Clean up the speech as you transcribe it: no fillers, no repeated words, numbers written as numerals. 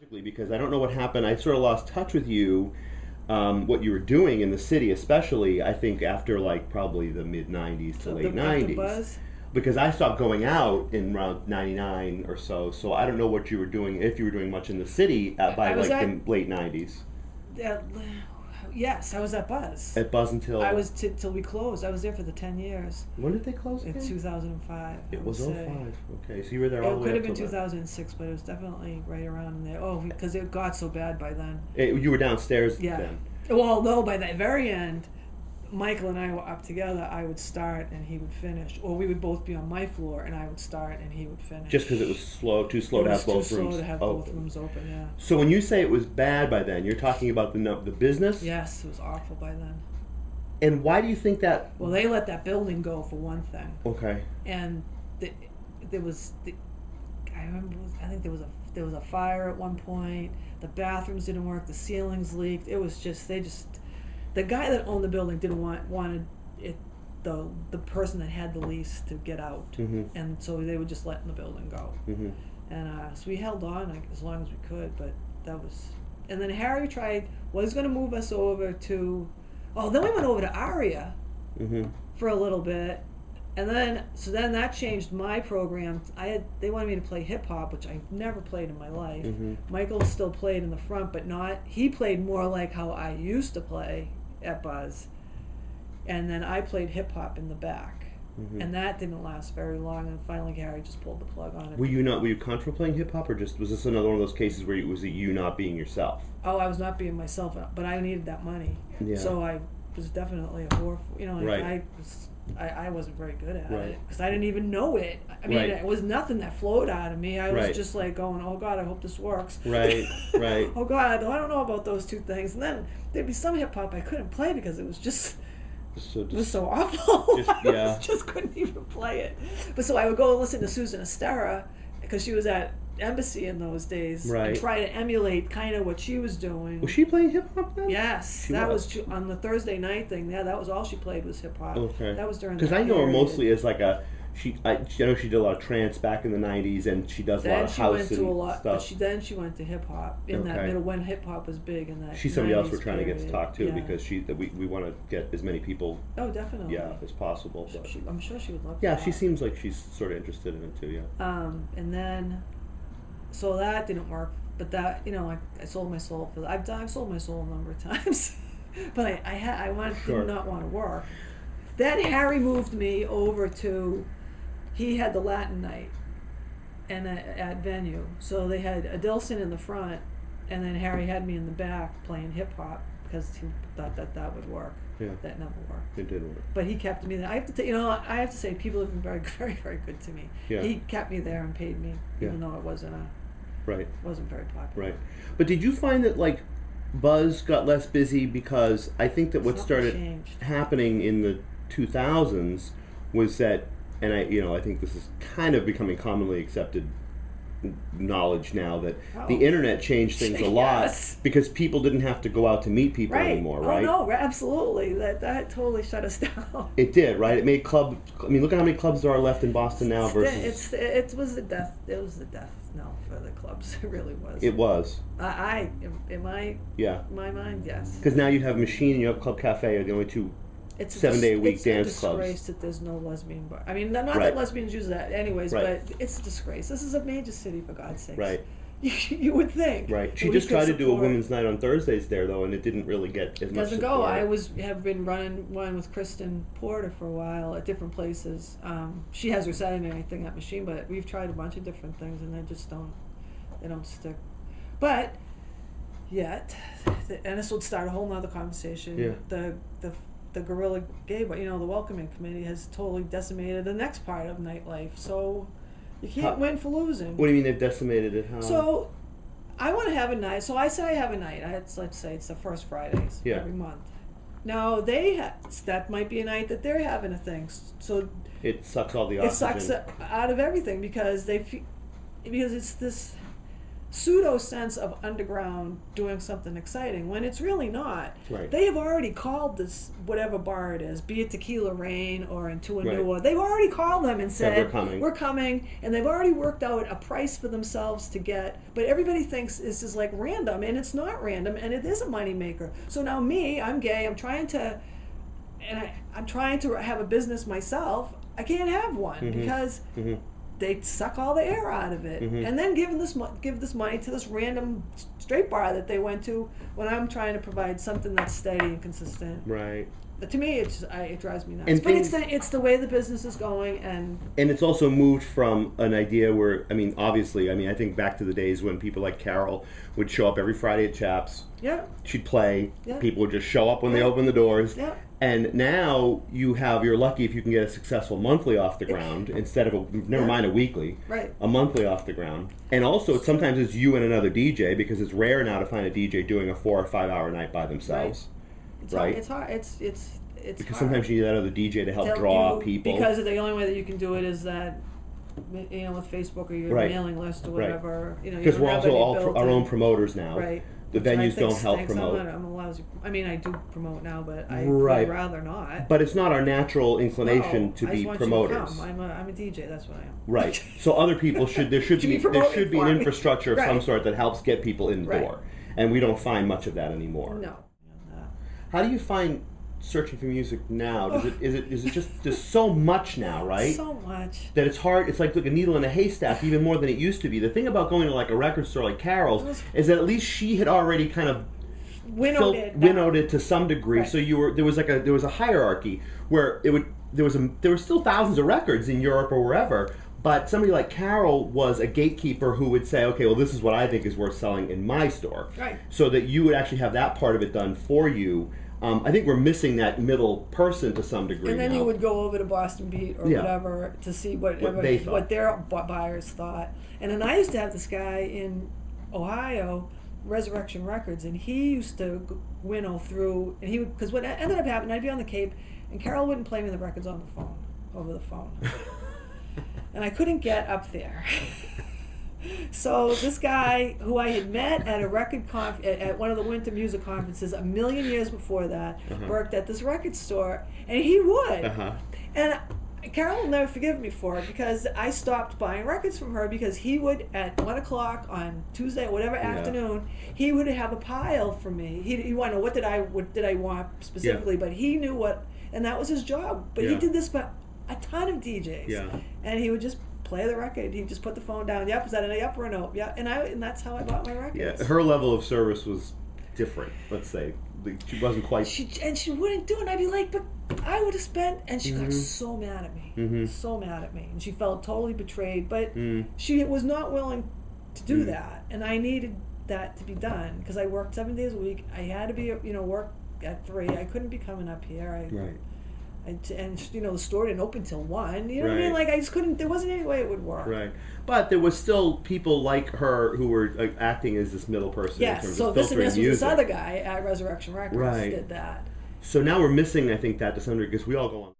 Because I don't know what happened. I sort of lost touch with you, what you were doing in the city, especially I think after like probably the mid '90s to late '90s. Buzz? Because I stopped going out in around '99 or so. So I don't know what you were doing, if you were doing much in the city by like the late '90s. Yes, I was at Buzz. At Buzz until I was till we closed. I was there for the 10 years. When did they close again? In 2005. It was 05. Okay, so you were there all the way. It could have been 2006, but it was definitely right around in there. Oh, because it got so bad by then. You were downstairs then. Well, no, by the very end, Michael and I were up together. I would start and he would finish, or we would both be on my floor and I would start and he would finish. Just because it was too slow to have both rooms. Too slow to have both rooms open. Yeah. So when you say it was bad by then, you're talking about the business? Yes, it was awful by then. And why do you think that? Well, they let that building go for one thing. Okay. And there was, I remember, I think there was a fire at one point. The bathrooms didn't work. The ceilings leaked. It was just the guy that owned the building didn't wanted it, the person that had the lease to get out, and so they were just letting the building go. And so we held on as long as we could, but that was. And then Harry was going to move us over to. Oh, then we went over to Aria for a little bit, and then that changed my program. They wanted me to play hip hop, which I never played in my life. Michael still played in the front, but he played more like how I used to play at Buzz, and then I played hip hop in the back, and that didn't last very long. And finally, Harry just pulled the plug on it. Were you comfortable playing hip hop, or was this another one of those cases where was it you not being yourself? Oh, I was not being myself, but I needed that money, so I was definitely a whore. Right. I wasn't very good at it because I didn't even know it. I mean, it was nothing that flowed out of me. I was just like going, "Oh God, I hope this works." Right. Oh God, I don't know about those two things. And then there'd be some hip hop I couldn't play because it was just. It was so awful. I just couldn't even play it. But so I would go listen to Susan Estera because she was at Embassy in those days, and try to emulate kind of what she was doing. Was she playing hip hop then? Yes, that was on the Thursday night thing. Yeah, that was all she played was hip hop. Okay, that was during. Because I know her mostly as like a. I know she did a lot of trance back in the '90s, and she does a lot of house and stuff. But she went to hip hop in that middle when hip hop was big in that. She's somebody else we're trying to get to talk to because we want to get as many people. Oh, definitely. Yeah, as possible. I'm sure she would love. Yeah, she seems like she's sort of interested in it too. Yeah. And then, so that didn't work. But that I sold my soul for. I've sold my soul a number of times, but did not want to work. Then Harry moved me over to. He had the Latin night, and at venue, so they had Adilson in the front, and then Harry had me in the back playing hip hop because he thought that would work. Yeah, that never worked. It did work, but he kept me there. I have to say, people have been very, very, very good to me. Yeah. He kept me there and paid me, even though it wasn't wasn't very popular. Right, but did you find that like Buzz got less busy because I think that what started happening in the 2000s was that. And I think this is kind of becoming commonly accepted knowledge now that the internet changed things a lot because people didn't have to go out to meet people anymore, right? Oh no, absolutely. That totally shut us down. It did, right? It made club. I mean, look at how many clubs there are left in Boston now versus. It was the death. It was the death knell for the clubs. It really was. It was. In my mind, yes. Because now you have Machine and you have Club Cafe are the only two. It's 7-day-a-week dance clubs. It's a disgrace that there's no lesbian bar. I mean, not that lesbians use that anyways, but it's a disgrace. This is a major city, for God's sakes. Right. You would think. Right. She just tried to do a women's night on Thursdays there, though, and it didn't really get as much support. Doesn't go. I have been running one with Kristen Porter for a while at different places. She has her Saturday night thing at Machine, but we've tried a bunch of different things, and they just don't stick. But yet, and this would start a whole nother conversation. Yeah. The Guerrilla Gay, the welcoming committee has totally decimated the next part of nightlife. So you can't win for losing. What do you mean they've decimated it? How? So I want to have a night. So I say I have a night. Let's say it's the first Fridays every month. Now that might be a night that they're having a thing. So it sucks all the oxygen. It sucks out of everything because it's this. pseudo sense of underground doing something exciting when it's really not. Right. They have already called this whatever bar it is, be it Tequila Rain or Into a Right. New World. They've already called them and said, we're coming, and they've already worked out a price for themselves to get. But everybody thinks this is like random, and it's not random, and it is a moneymaker. So now I'm gay. I'm trying to have a business myself. I can't have one because. They suck all the air out of it, and then give this money to this random straight bar that they went to when I'm trying to provide something that's steady and consistent. Right. But to me, it drives me nuts. And but it's the way the business is going, and it's also moved from an idea where obviously, I think back to the days when people like Carol would show up every Friday at Chaps. Yeah. She'd play. Yeah. People would just show up when they open the doors. Yeah. And now you're lucky if you can get a successful monthly off the ground instead of never mind a weekly. Right. A monthly off the ground. And also sometimes it's you and another DJ, because it's rare now to find a DJ doing a 4 or 5 hour night by themselves. Right. It's hard. It's because hard. sometimes you need that other DJ to help draw people. Because the only way that you can do it is that, with Facebook or your mailing list or whatever. Because we're also all our own promoters now. Right. The venues don't help promote. I'm a lousy. I do promote now, but I would rather not. But it's not our natural inclination to be promoters. You to come. I'm a DJ. That's what I am. Right. So other people there should be an infrastructure of some sort that helps get people in the door, and we don't find much of that anymore. No. How do you find searching for music now? Is it just there's so much now, right? So much that it's hard. It's like a needle in a haystack, even more than it used to be. The thing about going to like a record store like Carol's is that at least she had already kind of winnowed it to some degree. Right. So there was a hierarchy where there were still thousands of records in Europe or wherever. But somebody like Carol was a gatekeeper who would say, okay, well, this is what I think is worth selling in my store. Right. So that you would actually have that part of it done for you. I think we're missing that middle person to some degree. And then now. you would go over to Boston Beat or whatever to see what their buyers thought. And then I used to have this guy in Ohio, Resurrection Records, and he used to winnow through. And because what ended up happening, I'd be on the Cape, and Carol wouldn't play me the records over the phone, and I couldn't get up there. So this guy, who I had met at a record at one of the Winter Music Conferences a million years before that, worked at this record store, and he would. And Carol will never forgive me for it, because I stopped buying records from her, because he would, at 1 o'clock on Tuesday or whatever afternoon, he would have a pile for me. He wanted to know what did I want specifically, but he knew what, and that was his job. But he did this for a ton of DJs, and he would just play the record. He'd just put the phone down. Yep, is that an up or a no? Yeah, and that's how I bought my records. Yeah, her level of service was different. Let's say she wasn't quite. She wouldn't do it. And I'd be like, but I would have spent. And she got so mad at me, so mad at me, and she felt totally betrayed. But she was not willing to do that, and I needed that to be done, because I worked 7 days a week. I had to be, work at 3. I couldn't be coming up here. And the store didn't open till 1. You know what I mean? Like, I just couldn't. There wasn't any way it would work. Right. But there was still people like her who were acting as this middle person in terms of filtering music. This other guy at Resurrection Records did that. So now we're missing, I think, that to some degree, because we all go on.